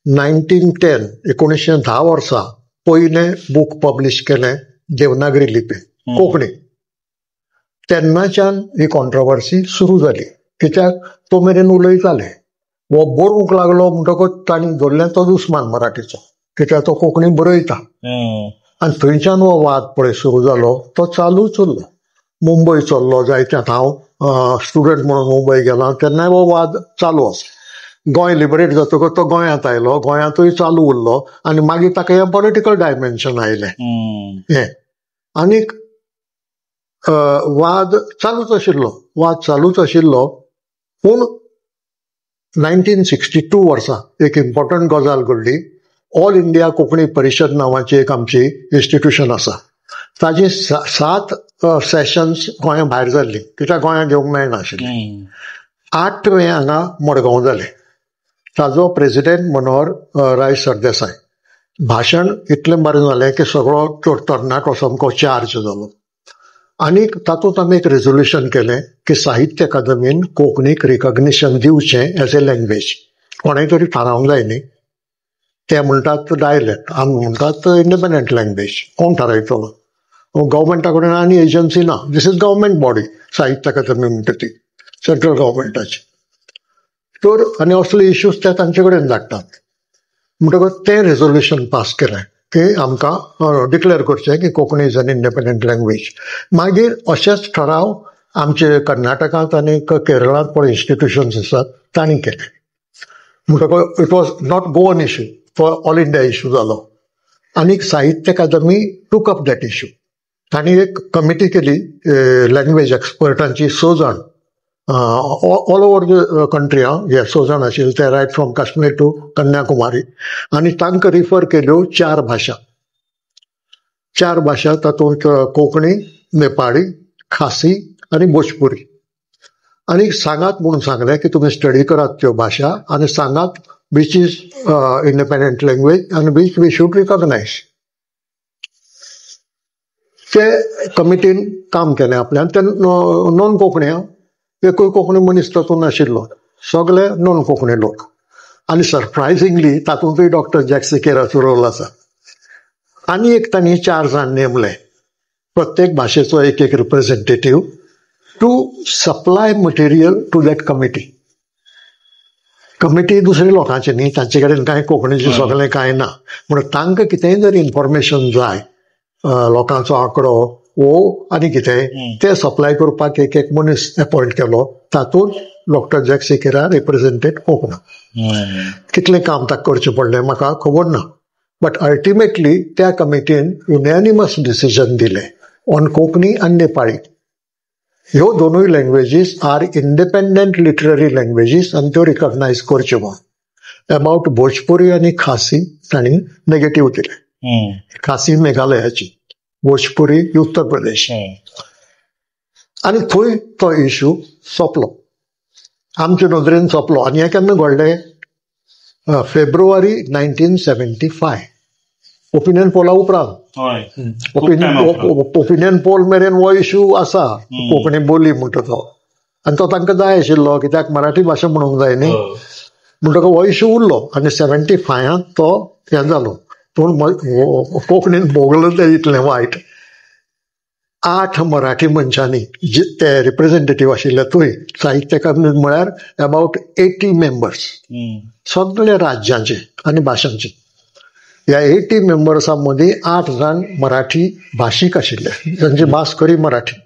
1910 1910 वर्सा पयलें बूक पब्लीश केलें देवनागरी लिपीन कोंकणी. तेन्नाच्यान ही कॉन्ट्रोवर्सी सुरू जाली, कित्याक तो मेरेन उलयताले. हो बरोवंक लागलो म्हणटकच तांणी धरलें तो दुस्मान मराठीचो, कित्याक तो कोंकणी बरयता. आनी थंयच्यान हो वाद पळय सुरू जालो, तो चालूच उरलो. मुंबय चल्लो जायत्यात. हांव स्टुडंट म्हणून मुंबय गेलो तेन्नाय हो वाद चालू आसा. गोंय लिबरेट जातकच तो गोंयांत आयलो, गोंयांतूय चालू उरलो, आनी मागीर ताका हें पॉलिटिकल डायमेन्शन आयलें. हें आनीक वाद चालूच आशिल्लो. पूण 1962 वर्सा एक इम्पॉर्टंट गजाल घडली. ऑल इंडिया कोंकणी परिशद नांवाची एक आमची इन्स्टिट्यूशन आसा. ताजी 7 सेशन्स गोंया भायर जाल्ली, कित्याक गोंयांत घेवंक मेळनाशिल्लें. 8वें हांगा मडगांव जालें. ताजो प्रेसिडेंट मनोहर राय सरदेसाय. भाशण इतलें बरें जालें की सगळो तरणाटो सामको चार्ज जालो. आनीक तातूंत आमी एक रेजोल्युशन केलें की साहित्य अकादमीन कोंकणीक रिकॉग्निशन दिवचें एज ए लँग्वेज. कोणेय तरी थारावंक जाय न्ही. ते म्हणटात डायलॅक्ट, आमी म्हणटात इंडिपेंडंट लँग्वेज. कोण थारायतलो? गव्हर्मेंटा कडेन आनी एजन्सी ना. This is government body. Sahitya Akademi म्हणटा ती सेंट्रल गव्हर्मेंटाची. तर आनी असले इश्यूज ते तांचे कडेन धाडटात. म्हणटकच तें रेजोल्युशन पास केलें की आमकां डिक्लेअर करचें की Konkani is an independent language. मागीर अशेंच ठराव आमचे कर्नाटकांत आनी केरळांत पळय इन्स्टिट्यूशन्स आसात तांणी केले. म्हणटकच it was not Goan issue, तो ऑल इंडिया इश्यू जालो. आनीक साहित्य अकादमी टूक अप दॅट इश्यू. तांणी एक कमिटी केली लँग्वेज एक्सपर्टांची 6 जाण ऑल ओवर द कंट्री. हे 6 जाण आशिल्ले ते right from Kashmir to Kanyakumari. आनी तांकां रिफर केल्यो 4 भाशा. 4 भाशा तातूंत कोंकणी, नेपाळी, खासी आनी भोजपुरी. आनी सांगात म्हणून सांगलें की तुमी स्टडी करात त्यो भाशा आनी सांगात विच इज इंडिपेंडंट लँग्वेज आनी विच वी शूड रिकॉग्नायज. ते कमिटीन काम केलें आपल्यान. ते नॉन कोंकणी, एकूय कोंकणी मनीस तातूंत नाशिल्लो, सगळे नॉन कोंकणी लोक. आनी सरप्रायझिंगली तातूंतूय डॉक्टर जॅक सिकेराचो रोल आसा. आनी एक तांणी 4 जाण नेमले, प्रत्येक भाशेचो एक representative, to supply material to that committee. Committee दुसऱ्या लोकांचे न्ही, तांचे कडेन कांय कोंकणीचें सगळें कांय ना. म्हणून तांकां कितेंय जर इन्फॉर्मेशन जाय, लोकांचो आंकडो वो आनी कितें ते सप्लाय करपाक एक मनीस अपॉयंट केलो. तातूंत doctor jack Sequeira represented Konkan. कितलें काम ताका करचें पडलें म्हाका खबर ना. बट अल्टिमेटली त्या कमिटीन युनॅनिमस डिसिजन दिलें ऑन कोंकणी आनी नेपाळी. ह्यो दोनूय languages are independent literary languages आनी त्यो रिकॉग्नायज करच्यो म्हणून. अबाउट भोजपुरी आनी खासी तांणी नेगेटीव दिलें. खासी मेघालयाची, भोजपुरी उत्तर प्रदेश. आनी थंय तो इश्यू सोंपलो. आमचे नदरेन सोंपलो. आनी हें केन्ना घडलें? फेब्रुवारी 1975. ओपिनियन पोला उपरांत. ओपिनियन पोल मेरेन हो इश्यू आसा, कोंकणी बोली म्हणटा तो, आनी तो तांकां जाय आशिल्लो, कित्याक मराठी भाशा म्हणूंक जाय न्ही, म्हणटकच हो इश्यू उरलो. आनी 75 तो हें जालो. पूण कोंकणीन भोगलें तें इतलें वायट. 8 मराठी मनशांनी ते रिप्रेझेंटेटिव्ह आशिल्ले थंय साहित्य अकादमींत म्हळ्यार अबावट 80 मेंबर्स, सगळे राज्याचे आनी भाशांचे. ह्या 80 मेंबर्सां मदीं 8 जाण मराठी भाशीक आशिल्ले, तांची भास खरी मराठी.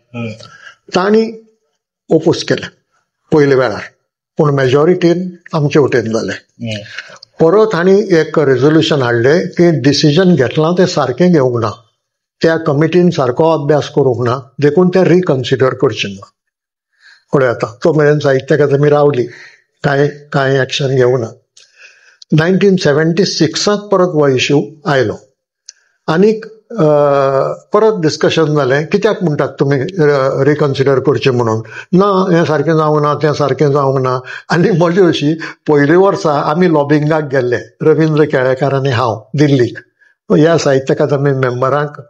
तांणी ओपोज केलें पयले वेळार, पूण मेजॉरिटीन आमचे वटेन जालें. परत हांणी एक रेझोल्युशन हाडलें की डिसिजन घेतलां तें सारकें घेवंक ना, त्या कमिटीन सारको अभ्यास करूंक ना, देखून तें रिकन्सिडर करचें ना. फुडें येता तो मेरेन साहित्य अकादमी रावली, कांय एक्शन घेवंक ना. 1976 परत हो इश्यू आयलो. आनीक परत डिस्कशन जालें, कित्याक म्हणटात तुमी रिकन्सिडर करचें म्हणून. ना, हें सारकें जावंक ना, तें सारकें जावंक ना. आनी मजा अशी, पयले वर्सा आमी लॉबिंगाक गेल्ले, रविंद्र केळेकार आनी हांव दिल्लीक, ह्या साहित्य अकादमी मेंबरांक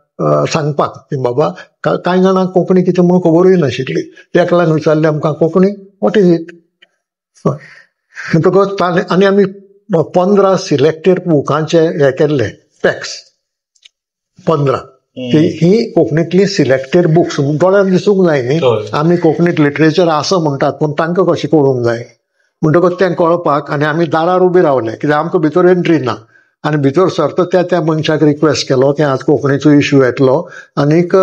सांगपाक की बाबा कांय जाणांक कोंकणी कितें म्हणून खबरूय नाशिल्ली. एकल्यान विचारलें आमकां, कोंकणी वॉट इज इट? म्हणटकच आनी आमी 15 सिलेक्टेड बुकांचे हे केल्ले पॅक्स, 15. ही कोंकणीतली सिलेक्टेड बुक्स दोळ्यान दिसूंक जाय न्ही. आमी कोंकणीत लिटरेचर आसा म्हणटात, पूण तांकां कशें कळूंक जाय. म्हणटकच तें कळपाक आनी आमी दारार उबे रावले, कित्याक आमकां भितर एंट्री ना. आनी भितर सरता त्या मनशाक रिक्वेस्ट केलो की आज कोंकणीचो इश्यू येतलो आनीक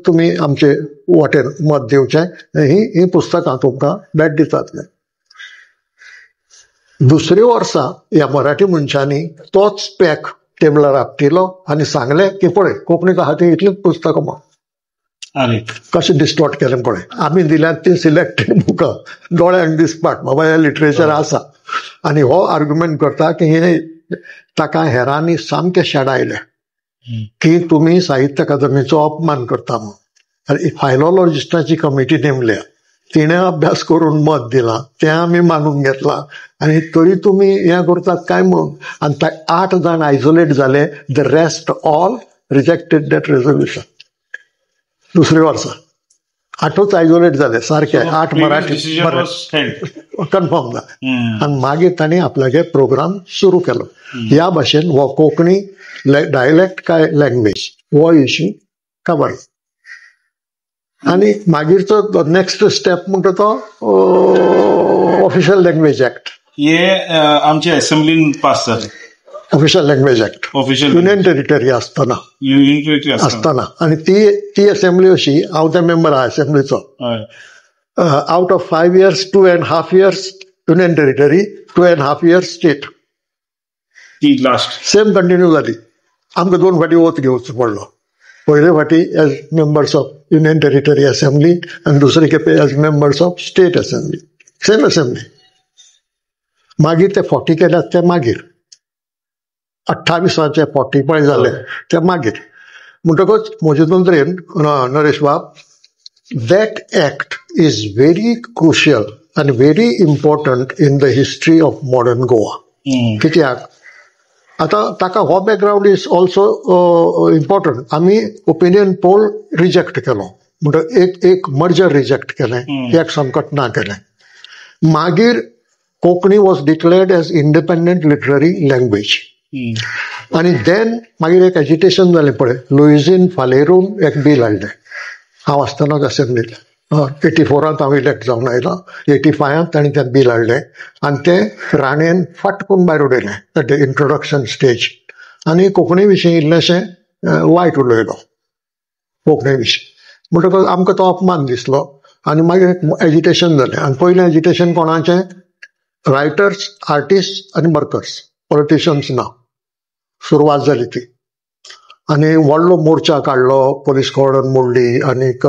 तुमी आमचे वटेन मत दिवचें, ही पुस्तकां तुमकां भेट दितात. दुसरे वर्सा ह्या मराठी मनशांनी तोच पॅक टेबलार आपटिलो आनी सांगलें की पळय कोंकणीक आहा ती इतलीच पुस्तकां म्हण. कशें डिस्टॉर्ट केलें पळय. आमी दिल्यात ती सिलेक्टेड बुकां दोळ्यान दिसपाक, बाबा हें लिटरेचर आसा. आनी हो आर्ग्युमेंट करता की हे ताका हेरांनी सामकें शेडायलें की तुमी साहित्य अकादमीचो अपमान करता म्हणून. फायलॉलॉजिस्टाची कमिटी नेमल्या, तिणें अभ्यास करून मत दिलां, तें आमी मानून घेतलां, आनी तरी तुमी हें करतात काय म्हणून. आनी 8 जाण आयसोलेट जाले, the rest all rejected that resolution. दुसरे वर्सा 8च आयसोलेट जाले सारके, 8 मराठी कन्फर्म जाले. आनी मागीर तांणी आपल्यागे प्रोग्राम सुरू केलो. ह्या भाशेन हो कोंकणी डायलेक्ट काय लँग्वेज हो इश्यू कवर. आनी मागीरचो नेक्स्ट स्टेप म्हणटा तो ऑफिशियल लँग्वेज एक्ट. हे आमचे असेंब्लीन पास जाले. Official language act union territory असताना. आनी ती असेंब्ली अशी, हांव त्या मेंबर आहा असेंब्लीचो. Out of 5 years 2.5 years union territory, 2.5 years state. ती लास्ट सेम कंटिन्यू जाली. आमकां 2 फावटी वोट घेवचो पडलो. पयले फावटी as members of union territory assembly आनी दुसरे खेपे as members of state assembly, same assembly. मागीर ते 40 केल्यात, ते मागीर 28चे 40 जाले, ते मागीर. म्हणटकच म्हजे नदरेन नरेश बाब, that act is very crucial आनी very important in the history of modern Goa. कित्याक आतां ताका हो बॅकग्रावंड इज ऑल्सो इम्पॉर्टंट. आमी ओपिनियन पोल रिजेक्ट केलो, म्हणटकच एक मर्जर रिजेक्ट केलें, एक संकट ना केलें. मागीर Konkani was declared as independent literary language. आनी देन मागीर एक एजिटेशन जालें पळय. लुईजीन फालेरून एक बील हाडलें, हांव आसतनाच असेंब्लींत. 84 हांव इलेक्ट जावन आयलो. 85 ताणें तें बील हाडलें आनी तें राणेन फटकून भायर उडयलें एट द इंट्रोडक्शन स्टेज. आनी कोंकणी विशीं इल्लेशें वायट उलयलो कोंकणी विशीं. म्हणटकच आमकां तो अपमान दिसलो आनी मागीर एक एजिटेशन जालें. आनी पयलें एजिटेशन कोणाचें? रायटर्स, आर्टिस्ट आनी वर्कर्स, पॉलिटिशियन्स ना. सुरवात जाली ती. आनी व्हडलो मोर्चा काडलो, पुलीस कॉर्डन मोडली आनीक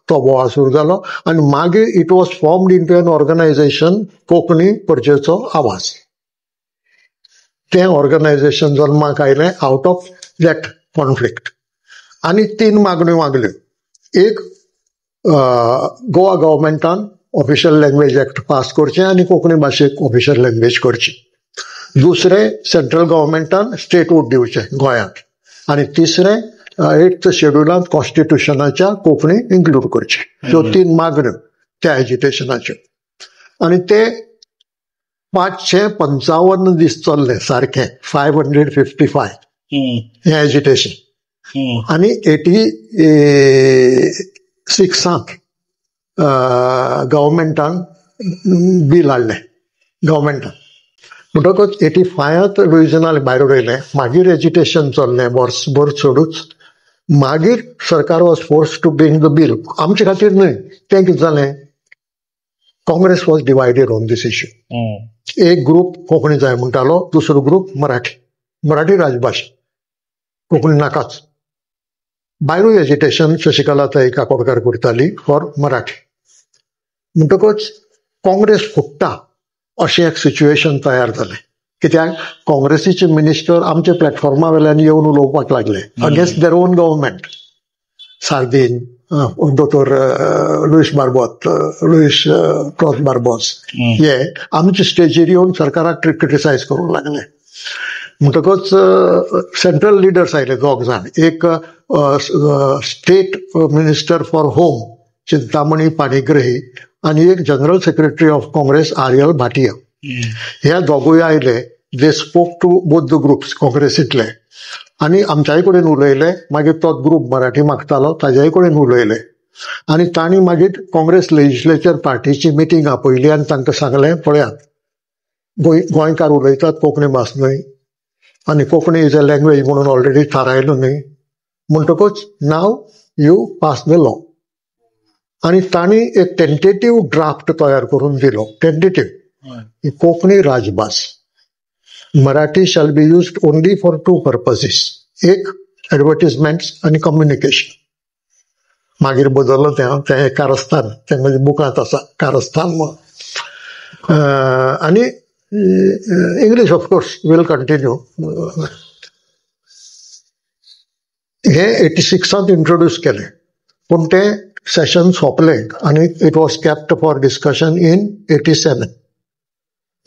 तो बोवाळ सुरू जालो. आनी मागीर it was formed into an organization, Konkani प्रजेचो आवाज. तें ऑर्गनायझेशन जल्माक आयलें आउट ऑफ दॅट कॉन्फ्लिक्ट. आनी 3 मागण्यो मागल्यो. एक, गोवा गव्हर्मेंटान ऑफिशियल लँग्वेज ऍक्ट पास करचें आनी कोंकणी भाशेक ऑफिशियल लँग्वेज करची. दुसरें सेंट्रल गव्हर्मेंटान स्टेटहूड दिवचें गोंयांत. आनी तिसरें 8th शेड्युलांत कॉन्स्टिट्युशनाच्या कोंकणी इन्क्लूड करचे. ह्यो 3 मागण्यो त्या एजिटेशनाच्यो. आनी ते 555 दीस चल्ले सारखे, 555 हें एजिटेशन. आनी 86 गव्हर्मेंटान बील हाडलें गव्हर्मेंटान. म्हणटकच 85 डिव्हिजनाल भायर उडयलें. मागीर एजिटेशन चल्लें वर्सभर चडूच. मागीर सरकार was force to bring the bill. आमचे खातीर न्हय, तें कितें जालें, Congress was divided on this issue. एक ग्रुप कोंकणी जाय म्हणटालो, दुसरो ग्रुप मराठी राजभास, कोंकणी नाकाच. भायरूय एजिटेशन शशिकला ताई काकोडकार करताली फॉर मराठी. म्हणटकच काँग्रेस फुट्टा अशें एक सिच्युएशन तयार जालें. कित्याक काँग्रेसीचे मिनिस्टर आमच्या प्लॅटफॉर्मा वयल्यान येवन उलोवपाक लागले against their own government. Sardine, दोतोर लुईस क्रॉस बार्बोस हे आमच्या स्टेजीर येवन सरकाराक क्रिटिसायज करूंक लागले. म्हणटकच सेंट्रल लिडर्स आयले 2 जाण. एक state minister for home Chintamani Panigrahi आनी एक general secretary of Congress R L Bhatia. ह्या दोगूय आयले. They spoke to both the groups काँग्रेसींतले आनी आमच्याय कडेन उलयले. मागीर तो ग्रुप मराठी मागतालो ताज्याय कडेन उलयले. आनी तांणी मागीर काँग्रेस लेजिस्लेचर पार्टीची मिटींग आपयली आनी तांकां सांगलें, पळयात गोंयकार उलयतात कोंकणी भास न्हय आनी कोंकणी इज अ लँग्वेज म्हणून ऑलरेडी थारायलो न्हय. म्हणटकच नाव यू पास द लॉ. आनी तांणी एक टेंटेटिव्ह ड्राफ्ट तयार करून दिलो. टेंटेटिव्ह कोंकणी राजभास. Marathi shall be used only for 2 पर्पजीस. एक एडवर्टिजमेंट्स आनी कम्युनिकेशन. मागीर बदललो तें कारस्थान, तें म्हणजे बुकांत आसा कारस्थान म्हणून. आनी इंग्लीश ऑफकोर्स वील कंटिन्यू. हे 86 इंट्रोड्यूस केलें. पूण तें सेशन सोंपलें आनी it was kept for discussion in 87.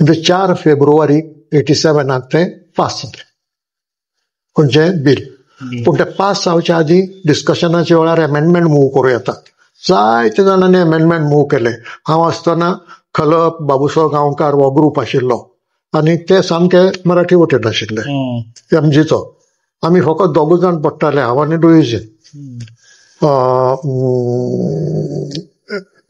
4 February 87 तें पास जालें खंयचें बील. पूण तें पास जावच्या आदी डिस्कशनाच्या वेळार एमेंडमेंट मूव करूं येतात. जायते जाणांनी एमेंडमेंट मूव केले. हांव आसतना खलप, बाबूसो गांवकार हो ग्रूप आशिल्लो आनी ते सामके मराठी वटेन आशिल्ले एमजीचो. आमी फकत 2 जाण पडटाले, हांव आनी डुईजी.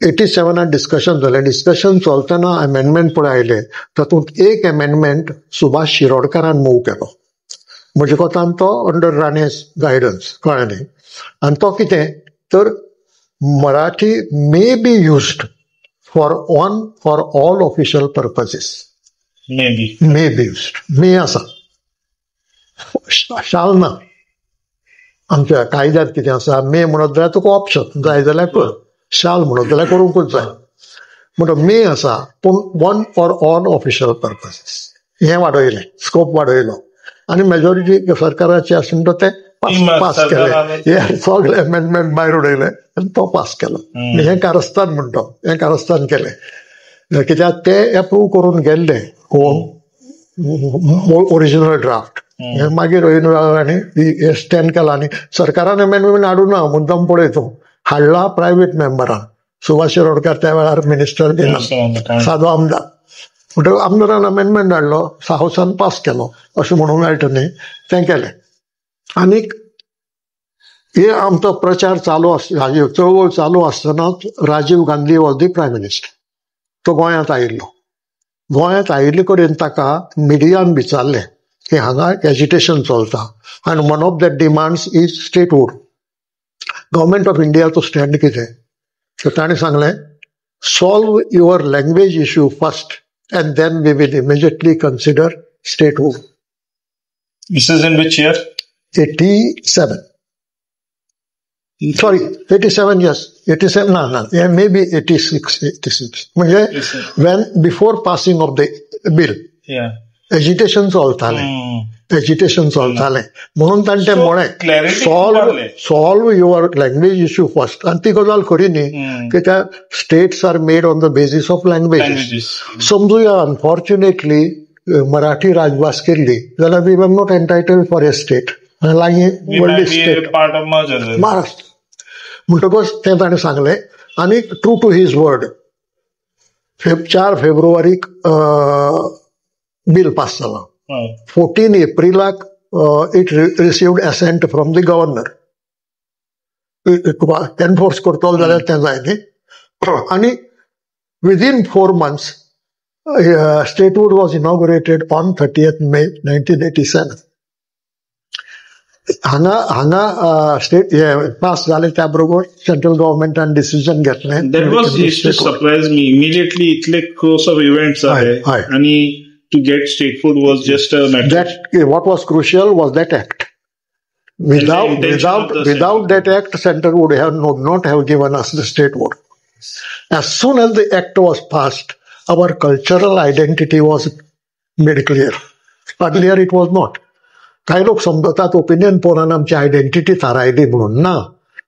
87 डिस्कशन जालें. डिस्कशन चलतना अमेंडमेंट पळय आयले. तातूंत एक अमेंडमेंट सुभाष शिरोडकारान मूव केलो. म्हज्या कोतान तो अंडर राणेस गायडन्स कळ्ळें न्ही. आनी तो कितें तर Marathi may be used for all official purposes. May be used. May आसा, शाल ना. आमच्या कायद्यांत कितें आसा, मे म्हणत जाल्यार तुका ऑप्शन जाय जाल्यार कर, शाल म्हणत जाल्यार करूंकूच जाय. म्हणून मे आसा पूण 1 फॉर ऑल ऑफिशियल पर्पजीस. हें वाडयलें, स्कोप वाडयलो. आनी मेजॉरिटी सरकाराची आशिल्लो ते पास केले. हे सगळे अमेंडमेंट भायर उडयले आनी तो पास केलो. हें कारस्थान म्हणटा, हें कारस्थान केलें. कित्याक ते एप्रूव करून गेल्ले ओरिजिनल ड्राफ्ट. मागीर आनी स्टँड केला आनी सरकारान अमेंडमेंट हाडूं ना. मुद्दम पळय तूं हाडला प्रायवेट मेंबरान. सुभाष शिरोडकार त्या वेळार मिनिस्टर दिना, सादो आमदार. म्हणटकच आमदारान अमेंडमेंट हाडलो, हावसान पास केलो अशें म्हणूंक मेळटा न्ही. तें केलें. आनीक हे आमचो प्रचार चालू आसता, चळवळ चालू आसतनाच Rajiv Gandhi was the prime minister. तो गोंयांत आयिल्लो. गोंयांत आयिल्ले कडेन ताका मिडियान विचारलें की हांगा एजिटेशन चलता आनी one of the demands is statehood. Government of इंडियाचो स्टँड कितें तर ताणें सांगलें, solve your language issue first and then we will immediately consider statehood. This is in which year? 87. Sorry, 87, yes. 87, no, yeah, maybe 86. म्हणजे when before passing of the bill. Yeah. Agitation चलतालें म्हणून ताणें तें म्हळें solve your language issue first. आनी ती गजाल खरी न्ही, कित्याक states are made on the basis of language. समजुया अनफॉर्च्युनेटली मराठी राजभास केल्ली जाल्यार we are not entitled for a state, व्हडली स्टेट महाराष्ट्र म्हणटकच तें ताणें सांगलें. आनी ट्रू टू हीज वर्ड 4 फेब्रुवारीक बिल पास जालां. 14 एप्रिलाक it received assent from the governor. Enforce करतलो जाल्यार तें जाय न्ही. आनी within 4 months statehood was inaugurated on 30th May 1987. हांगा स्टेट पास जाले त्या बरोबर सेंट्रल गव्हर्नमेंटान डिसिजन घेतलें. That was surprise me immediately इतले कोर्स ऑफ इव्हेंट्स जाले आनी to get statehood was just a matter. That what was crucial was that act. Without that act, center would have not have given us the statehood. As soon as the act was passed, our cultural identity was made clear. Earlier it was not. काही लोक समजतात opinion पोलान आमची identity थारायली म्हणून. ना,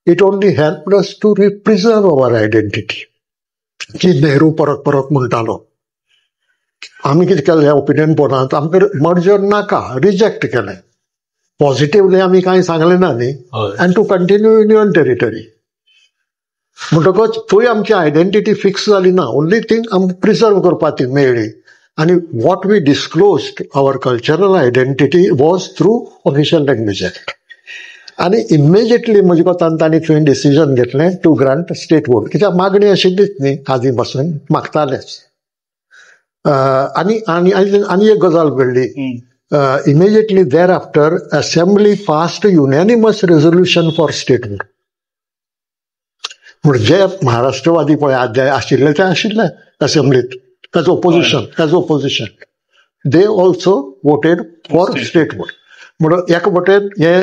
it only helped us to represerve our identity. जी नेहरू परत परत म्हणटालो. आमी कितें केलें ह्या ओपिनियन पोलांत आमकां मर्जर नाका, रिजेक्ट केलें. पॉझिटिव्हली आमी कांय सांगलें ना न्ही. And to continue union territory म्हणटकच थंय आमची आयडेंटिटी फिक्स जाली ना. ओन्ली थिंग आमकां प्रिजर्व करपाक ती मेळ्ळी. आणि what we disclosed our cultural identity was through official language act. आनी इमिजिएटली म्हजे कोतान तांणी थंय डिसिजन घेतलें टू ग्रांट स्टेटहूड. कित्याक मागणी आशिल्लीच न्ही, आदी पासून मागतालेच. आनी एक गजाल घडली. Immediately there after assembly passed unanimous resolution for statehood. म्हणजे जे महाराष्ट्रवादी पळय आशिल्ले ते आशिल्ले असेंब्लीत as opposition they also voted for statehood. म्हणून एक वटेन हे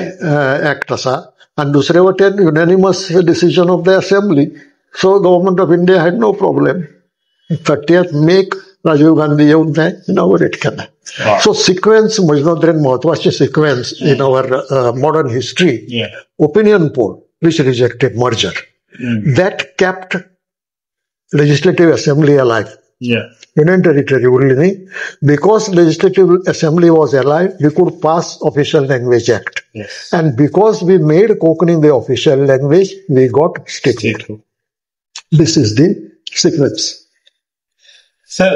एक्ट आसा आनी दुसरे वटेन unanimous decision of the assembly. So government of India had no problem. 30th May Rajiv Gandhi येऊन ते इनॉग्रेट केलें. सो सिक्वेन्स म्हजे नदरेन महत्वाची sequence in our modern history. Opinion poll which rejected merger, that kept legislative assembly alive. Union territory उरली न्ही. Because legislative assembly was alive, we could pass official language act. And because we made Konkani the official language, we got statehood. This is the sequence. Sir,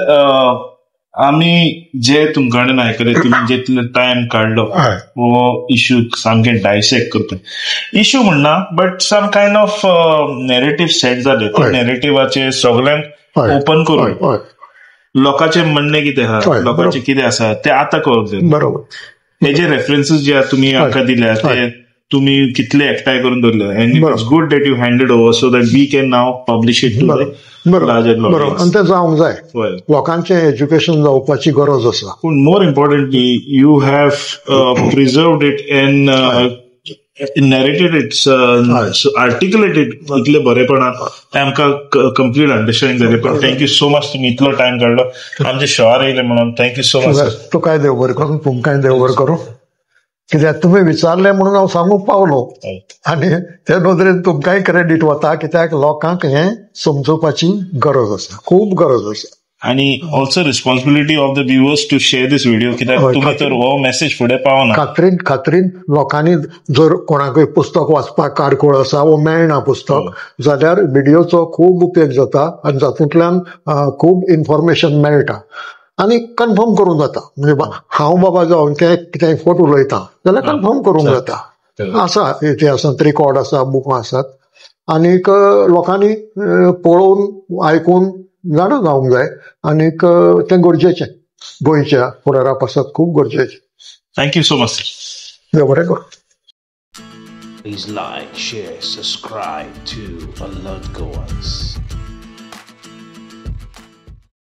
आमी जे तुमचे कडेन आयकले, तुम्ही जितलो time काडलो हो इश्यू सामके डायसेक्ट करता. इश्यू म्हणना but some kind of narrative set जाले. त्या नॅरेटिव्हाचे सगळ्यांक ओपन करून लोकांचे म्हणणे कितें आहा, लोकांचे कितें आसा ते आतां कळूंक जाय. बरोबर. हे जे रेफरन्सीस जे तुमी आमकां दिल्या ते तुम्ही कितले एकठांय करून दवरले. And it's good that you handed over so that we can now publish it to the larger audience. आणि ते जावंक जाय. लोकांचें एज्युकेशन जावपाची गरज आसा. पूण more importantly you have preserved it and narrated it's articulated इतले बरेपणान ते आमकां कंप्लीट अंडरस्टँडिंग जालें. पण थँक्यू सो मच तुम्ही इतलो टायम काडलो आमचे शोआर येयले म्हणून. Thank you so much. तुकाय देव बरें करूं, तुमकांय देव बरें करूं. कित्याक तुमी विचारलें म्हणून हांव सांगूंक पावलो. आनी ते नदरेन तुमकांय क्रेडीट वता, कित्याक लोकांक हें समजोवपाची गरज आसा, खूब गरज आसा. आणि also responsibility of the viewers to share this video. कित्याक तुमी तर हो मेसेज फुडें पावना. खात्रीन लोकांनी जर कोणाकय पुस्तक वाचपाक कारकूळ आसा वो मेळना पुस्तक जाल्यार व्हिडिओचो खूब उपेग जाता आनी जातूंतल्यान खूब इन्फॉर्मेशन मेळटा. आनी कन्फर्म करूंक जाता. म्हणजे हांव बाबा जावन कितें खोट उलयतां जाल्यार कन्फर्म करूंक जाता. आसा इतिहासांत रिकॉर्ड आसा, बुकां आसात. आनीक लोकांनी पळोवन आयकून जाणा जावंक जाय. आनीक तें गरजेचें गोंयच्या फुडारा पासत खूब गरजेचें. Thank you so much. देव बरें करूं. Please like, share, subscribe to Alert Goans.